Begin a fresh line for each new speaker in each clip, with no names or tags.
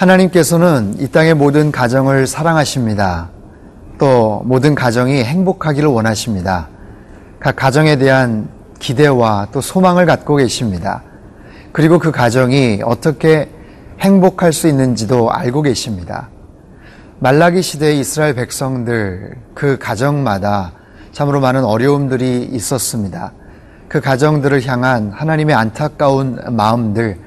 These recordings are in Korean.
하나님께서는 이 땅의 모든 가정을 사랑하십니다. 또 모든 가정이 행복하기를 원하십니다. 각 가정에 대한 기대와 또 소망을 갖고 계십니다. 그리고 그 가정이 어떻게 행복할 수 있는지도 알고 계십니다. 말라기 시대의 이스라엘 백성들, 그 가정마다 참으로 많은 어려움들이 있었습니다. 그 가정들을 향한 하나님의 안타까운 마음들,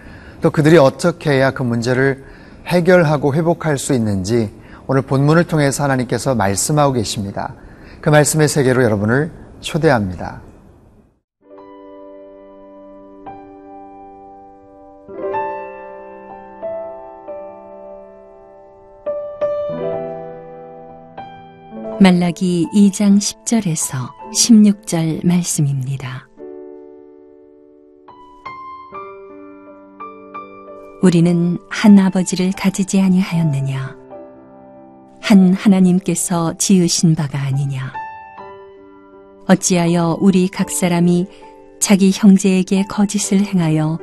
또 그들이 어떻게 해야 그 문제를 해결하고 회복할 수 있는지 오늘 본문을 통해서 하나님께서 말씀하고 계십니다. 그 말씀의 세계로 여러분을 초대합니다.
말라기 2장 10절에서 16절 말씀입니다. 우리는 한 아버지를 가지지 아니하였느냐? 한 하나님께서 지으신 바가 아니냐? 어찌하여 우리 각 사람이 자기 형제에게 거짓을 행하여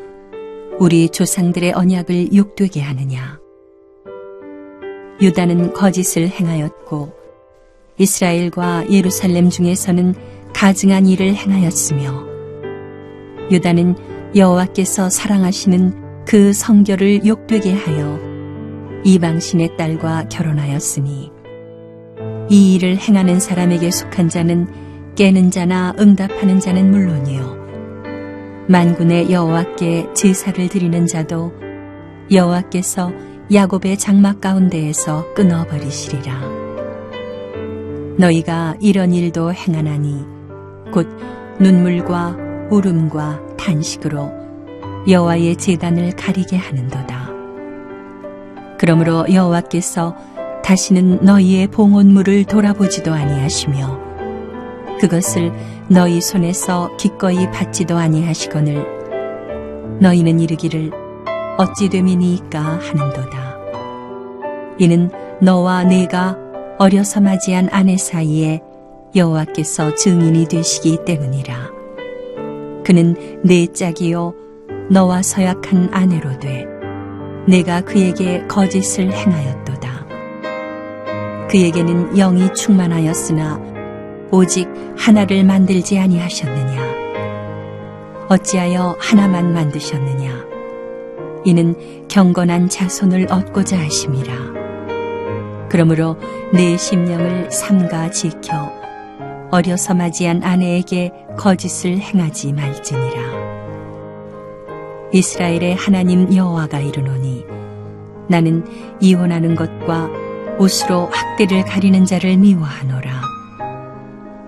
우리 조상들의 언약을 욕되게 하느냐? 유다는 거짓을 행하였고 이스라엘과 예루살렘 중에서는 가증한 일을 행하였으며 유다는 여호와께서 사랑하시는 그 성결을 욕되게 하여 이방신의 딸과 결혼하였으니 이 일을 행하는 사람에게 속한 자는 깨는 자나 응답하는 자는 물론이요 만군의 여호와께 제사를 드리는 자도 여호와께서 야곱의 장막 가운데에서 끊어버리시리라. 너희가 이런 일도 행하나니 곧 눈물과 울음과 탄식으로 여호와의 제단을 가리게 하는도다. 그러므로 여호와께서 다시는 너희의 봉헌물을 돌아보지도 아니하시며 그것을 너희 손에서 기꺼이 받지도 아니하시거늘 너희는 이르기를 어찌 됨이니이까 하는도다. 이는 너와 내가 어려서 맞이한 아내 사이에 여호와께서 증인이 되시기 때문이라. 그는 내 짝이요 너와 서약한 아내로 돼 내가 그에게 거짓을 행하였도다. 그에게는 영이 충만하였으나 오직 하나를 만들지 아니하셨느냐? 어찌하여 하나만 만드셨느냐? 이는 경건한 자손을 얻고자 하심이라. 그러므로 내 심령을 삼가 지켜 어려서 맞이한 아내에게 거짓을 행하지 말지니라. 이스라엘의 하나님 여호와가 이르노니 나는 이혼하는 것과 옷으로 학대를 가리는 자를 미워하노라.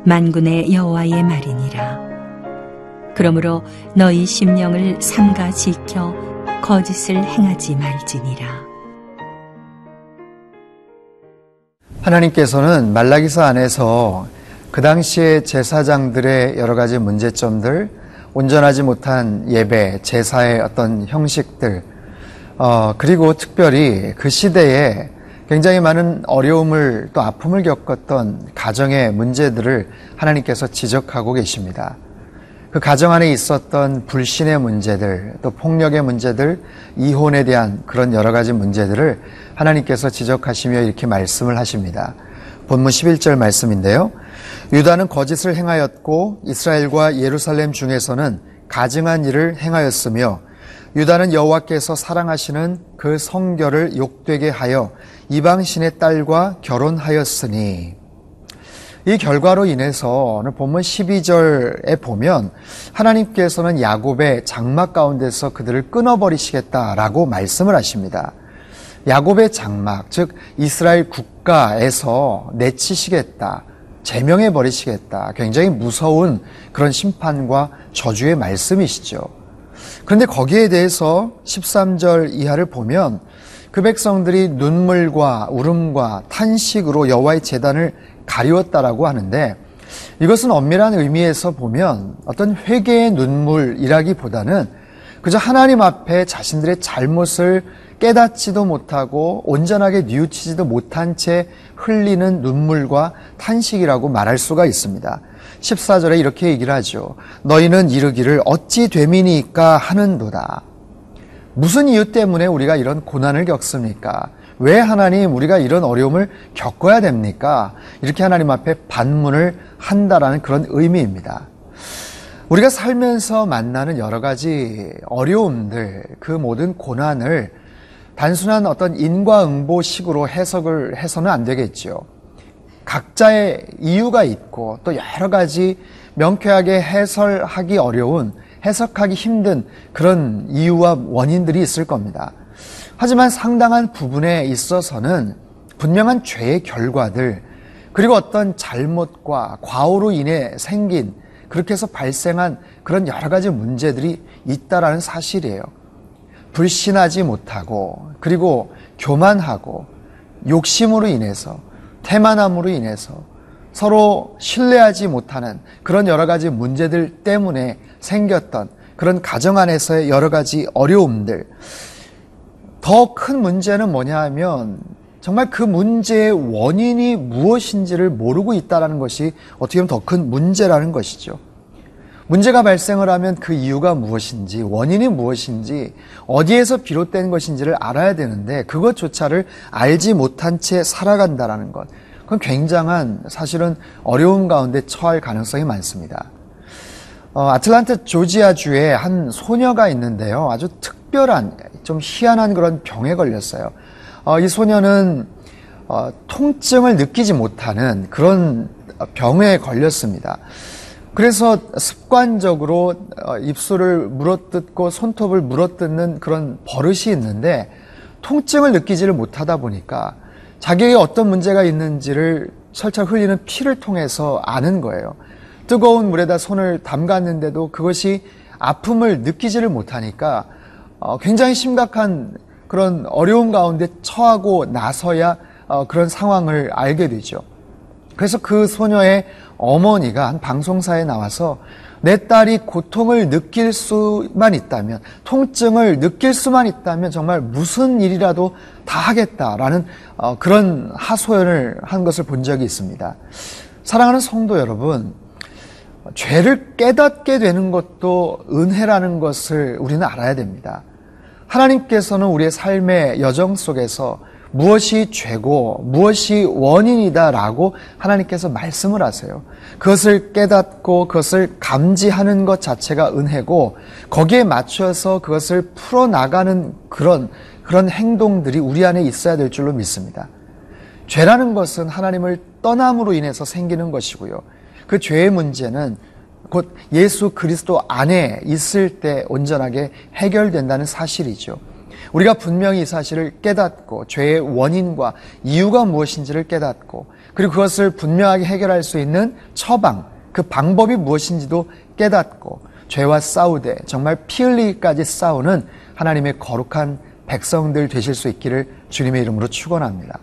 만군의 여호와의 말이니라. 그러므로 너희 심령을 삼가 지켜 거짓을 행하지 말지니라.
하나님께서는 말라기서 안에서 그 당시의 제사장들의 여러 가지 문제점들, 온전하지 못한 예배, 제사의 어떤 형식들, 그리고 특별히 그 시대에 굉장히 많은 어려움을 또 아픔을 겪었던 가정의 문제들을 하나님께서 지적하고 계십니다. 그 가정 안에 있었던 불신의 문제들, 또 폭력의 문제들, 이혼에 대한 그런 여러 가지 문제들을 하나님께서 지적하시며 이렇게 말씀을 하십니다. 본문 11절 말씀인데요. 유다는 거짓을 행하였고 이스라엘과 예루살렘 중에서는 가증한 일을 행하였으며 유다는 여호와께서 사랑하시는 그 성결을 욕되게 하여 이방신의 딸과 결혼하였으니, 이 결과로 인해서 오늘 본문 12절에 보면 하나님께서는 야곱의 장막 가운데서 그들을 끊어버리시겠다라고 말씀을 하십니다. 야곱의 장막, 즉 이스라엘 국가 국가에서 내치시겠다, 제명해버리시겠다, 굉장히 무서운 그런 심판과 저주의 말씀이시죠. 그런데 거기에 대해서 13절 이하를 보면 그 백성들이 눈물과 울음과 탄식으로 여호와의 제단을 가리웠다라고 하는데, 이것은 엄밀한 의미에서 보면 어떤 회개의 눈물이라기보다는 그저 하나님 앞에 자신들의 잘못을 깨닫지도 못하고 온전하게 뉘우치지도 못한 채 흘리는 눈물과 탄식이라고 말할 수가 있습니다. 14절에 이렇게 얘기를 하죠. 너희는 이르기를 어찌 됨이니까 하는도다. 무슨 이유 때문에 우리가 이런 고난을 겪습니까? 왜 하나님 우리가 이런 어려움을 겪어야 됩니까? 이렇게 하나님 앞에 반문을 한다라는 그런 의미입니다. 우리가 살면서 만나는 여러 가지 어려움들, 그 모든 고난을 단순한 어떤 인과응보식으로 해석을 해서는 안 되겠죠. 각자의 이유가 있고 또 여러 가지 명쾌하게 해설하기 어려운, 해석하기 힘든 그런 이유와 원인들이 있을 겁니다. 하지만 상당한 부분에 있어서는 분명한 죄의 결과들, 그리고 어떤 잘못과 과오로 인해 생긴, 그렇게 해서 발생한 그런 여러 가지 문제들이 있다라는 사실이에요. 불신하지 못하고, 그리고 교만하고, 욕심으로 인해서, 태만함으로 인해서 서로 신뢰하지 못하는 그런 여러 가지 문제들 때문에 생겼던 그런 가정 안에서의 여러 가지 어려움들, 더 큰 문제는 뭐냐 하면 정말 그 문제의 원인이 무엇인지를 모르고 있다는 것이 어떻게 보면 더 큰 문제라는 것이죠. 문제가 발생을 하면 그 이유가 무엇인지, 원인이 무엇인지, 어디에서 비롯된 것인지를 알아야 되는데 그것조차를 알지 못한 채 살아간다는 것, 그건 굉장한 사실은 어려움 가운데 처할 가능성이 많습니다. 아틀란타 조지아주에 한 소녀가 있는데요. 아주 특별한, 좀 희한한 그런 병에 걸렸어요. 이 소녀는 통증을 느끼지 못하는 그런 병에 걸렸습니다. 그래서 습관적으로 입술을 물어뜯고 손톱을 물어뜯는 그런 버릇이 있는데, 통증을 느끼지를 못하다 보니까 자기에게 어떤 문제가 있는지를 철철 흘리는 피를 통해서 아는 거예요. 뜨거운 물에다 손을 담갔는데도 그것이 아픔을 느끼지를 못하니까 굉장히 심각한 그런 어려움 가운데 처하고 나서야 그런 상황을 알게 되죠. 그래서 그 소녀의 어머니가 한 방송사에 나와서 내 딸이 고통을 느낄 수만 있다면, 통증을 느낄 수만 있다면 정말 무슨 일이라도 다 하겠다라는 그런 하소연을 한 것을 본 적이 있습니다. 사랑하는 성도 여러분, 죄를 깨닫게 되는 것도 은혜라는 것을 우리는 알아야 됩니다. 하나님께서는 우리의 삶의 여정 속에서 무엇이 죄고 무엇이 원인이다라고 하나님께서 말씀을 하세요. 그것을 깨닫고 그것을 감지하는 것 자체가 은혜고, 거기에 맞춰서 그것을 풀어나가는 그런 행동들이 우리 안에 있어야 될 줄로 믿습니다. 죄라는 것은 하나님을 떠남으로 인해서 생기는 것이고요. 그 죄의 문제는 곧 예수 그리스도 안에 있을 때 온전하게 해결된다는 사실이죠. 우리가 분명히 이 사실을 깨닫고 죄의 원인과 이유가 무엇인지를 깨닫고, 그리고 그것을 분명하게 해결할 수 있는 처방, 그 방법이 무엇인지도 깨닫고 죄와 싸우되 정말 피 흘리기까지 싸우는 하나님의 거룩한 백성들 되실 수 있기를 주님의 이름으로 축원합니다.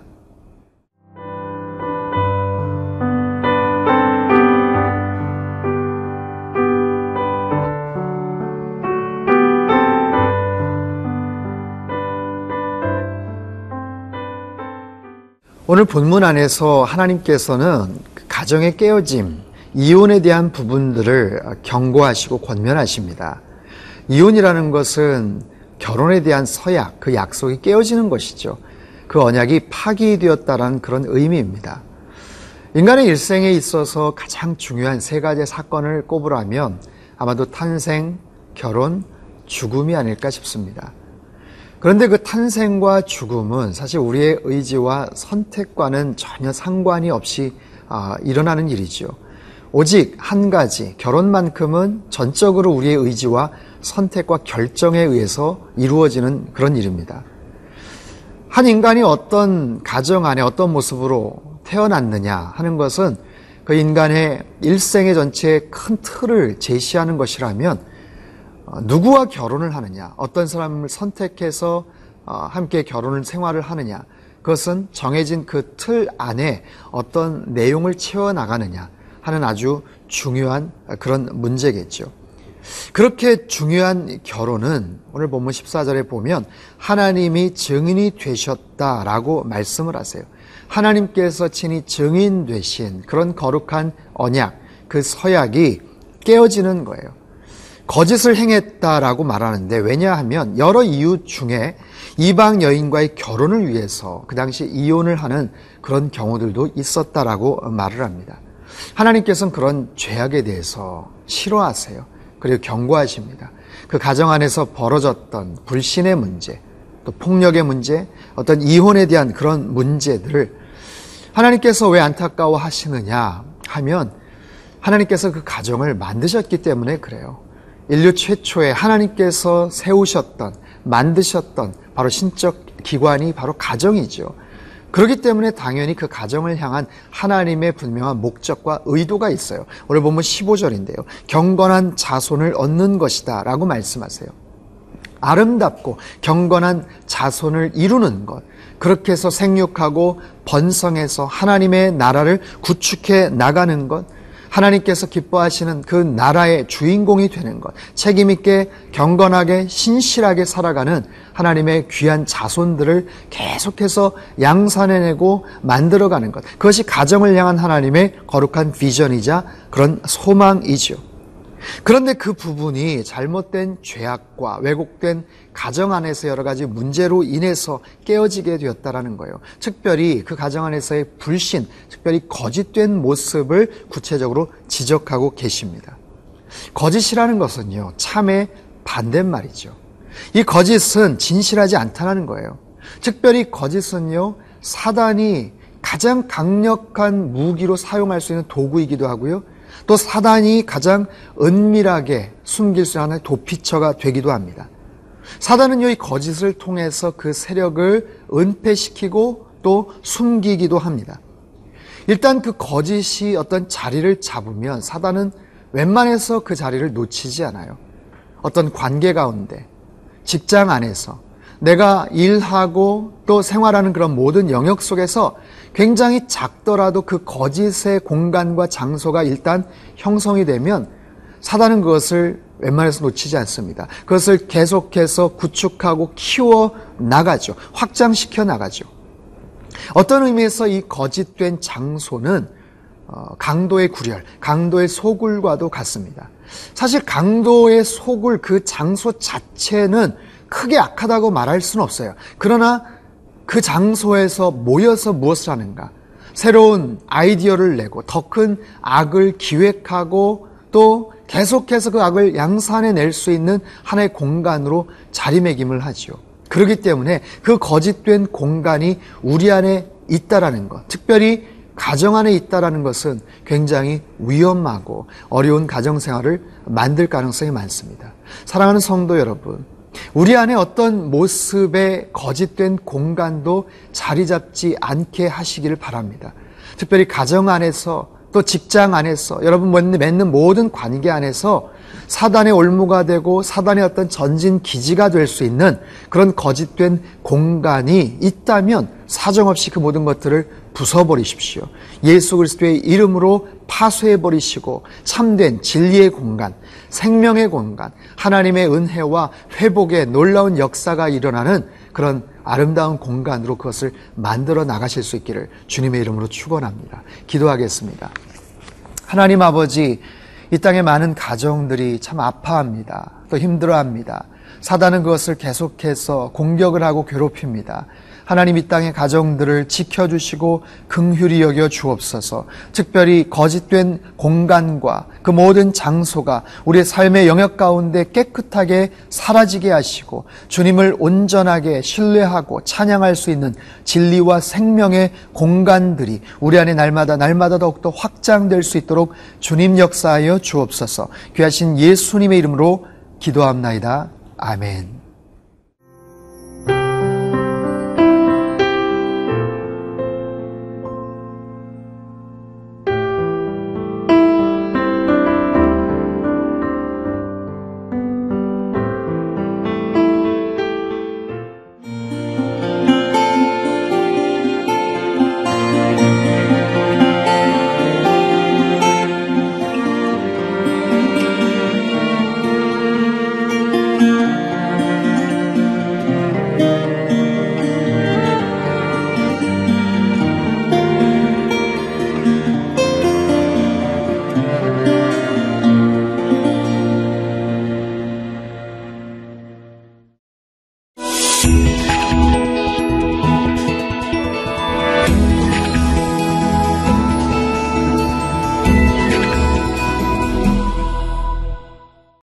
오늘 본문 안에서 하나님께서는 가정의 깨어짐, 이혼에 대한 부분들을 경고하시고 권면하십니다. 이혼이라는 것은 결혼에 대한 서약, 그 약속이 깨어지는 것이죠. 그 언약이 파기되었다는 그런 의미입니다. 인간의 일생에 있어서 가장 중요한 세 가지 사건을 꼽으라면 아마도 탄생, 결혼, 죽음이 아닐까 싶습니다. 그런데 그 탄생과 죽음은 사실 우리의 의지와 선택과는 전혀 상관이 없이 일어나는 일이죠. 오직 한 가지, 결혼만큼은 전적으로 우리의 의지와 선택과 결정에 의해서 이루어지는 그런 일입니다. 한 인간이 어떤 가정 안에 어떤 모습으로 태어났느냐 하는 것은 그 인간의 일생의 전체의 큰 틀을 제시하는 것이라면 누구와 결혼을 하느냐, 어떤 사람을 선택해서 함께 결혼을 생활을 하느냐, 그것은 정해진 그 틀 안에 어떤 내용을 채워나가느냐 하는 아주 중요한 그런 문제겠죠. 그렇게 중요한 결혼은 오늘 본문 14절에 보면 하나님이 증인이 되셨다라고 말씀을 하세요. 하나님께서 친히 증인 되신 그런 거룩한 언약, 그 서약이 깨어지는 거예요. 거짓을 행했다라고 말하는데, 왜냐하면 여러 이유 중에 이방 여인과의 결혼을 위해서 그 당시 이혼을 하는 그런 경우들도 있었다라고 말을 합니다. 하나님께서는 그런 죄악에 대해서 싫어하세요. 그리고 경고하십니다. 그 가정 안에서 벌어졌던 불신의 문제, 또 폭력의 문제, 어떤 이혼에 대한 그런 문제들을 하나님께서 왜 안타까워 하시느냐 하면, 하나님께서 그 가정을 만드셨기 때문에 그래요. 인류 최초에 하나님께서 세우셨던, 만드셨던 바로 신적 기관이 바로 가정이죠. 그렇기 때문에 당연히 그 가정을 향한 하나님의 분명한 목적과 의도가 있어요. 오늘 보면 15절인데요. 경건한 자손을 얻는 것이다 라고 말씀하세요. 아름답고 경건한 자손을 이루는 것, 그렇게 해서 생육하고 번성해서 하나님의 나라를 구축해 나가는 것, 하나님께서 기뻐하시는 그 나라의 주인공이 되는 것, 책임있게 경건하게 신실하게 살아가는 하나님의 귀한 자손들을 계속해서 양산해내고 만들어가는 것, 그것이 가정을 향한 하나님의 거룩한 비전이자 그런 소망이죠. 그런데 그 부분이 잘못된 죄악과 왜곡된 가정 안에서 여러 가지 문제로 인해서 깨어지게 되었다라는 거예요. 특별히 그 가정 안에서의 불신, 특별히 거짓된 모습을 구체적으로 지적하고 계십니다. 거짓이라는 것은요, 참의 반대말이죠. 이 거짓은 진실하지 않다는 거예요. 특별히 거짓은요, 사단이 가장 강력한 무기로 사용할 수 있는 도구이기도 하고요, 또 사단이 가장 은밀하게 숨길 수 있는 하나의 도피처가 되기도 합니다. 사단은요, 이 거짓을 통해서 그 세력을 은폐시키고 또 숨기기도 합니다. 일단 그 거짓이 어떤 자리를 잡으면 사단은 웬만해서 그 자리를 놓치지 않아요. 어떤 관계 가운데, 직장 안에서, 내가 일하고 또 생활하는 그런 모든 영역 속에서 굉장히 작더라도 그 거짓의 공간과 장소가 일단 형성이 되면 사단은 그것을 웬만해서 놓치지 않습니다. 그것을 계속해서 구축하고 키워 나가죠. 확장시켜 나가죠. 어떤 의미에서 이 거짓된 장소는 강도의 구렬, 강도의 소굴과도 같습니다. 사실 강도의 소굴, 그 장소 자체는 크게 악하다고 말할 수는 없어요. 그러나 그 장소에서 모여서 무엇을 하는가? 새로운 아이디어를 내고 더 큰 악을 기획하고 또 계속해서 그 악을 양산해낼 수 있는 하나의 공간으로 자리매김을 하죠. 그렇기 때문에 그 거짓된 공간이 우리 안에 있다라는 것, 특별히 가정 안에 있다라는 것은 굉장히 위험하고 어려운 가정생활을 만들 가능성이 많습니다. 사랑하는 성도 여러분, 우리 안에 어떤 모습의 거짓된 공간도 자리 잡지 않게 하시기를 바랍니다. 특별히 가정 안에서 또 직장 안에서 여러분 맺는 모든 관계 안에서 사단의 올무가 되고 사단의 어떤 전진 기지가 될 수 있는 그런 거짓된 공간이 있다면 사정없이 그 모든 것들을 부숴버리십시오. 예수 그리스도의 이름으로 파쇄해버리시고 참된 진리의 공간, 생명의 공간, 하나님의 은혜와 회복의 놀라운 역사가 일어나는 그런 아름다운 공간으로 그것을 만들어 나가실 수 있기를 주님의 이름으로 축원합니다. 기도하겠습니다. 하나님 아버지, 이 땅에 많은 가정들이 참 아파합니다. 또 힘들어합니다. 사단은 그것을 계속해서 공격을 하고 괴롭힙니다. 하나님, 이 땅의 가정들을 지켜주시고 긍휼히 여겨 주옵소서. 특별히 거짓된 공간과 그 모든 장소가 우리의 삶의 영역 가운데 깨끗하게 사라지게 하시고 주님을 온전하게 신뢰하고 찬양할 수 있는 진리와 생명의 공간들이 우리 안에 날마다 더욱더 확장될 수 있도록 주님 역사하여 주옵소서. 귀하신 예수님의 이름으로 기도합나이다. 아멘.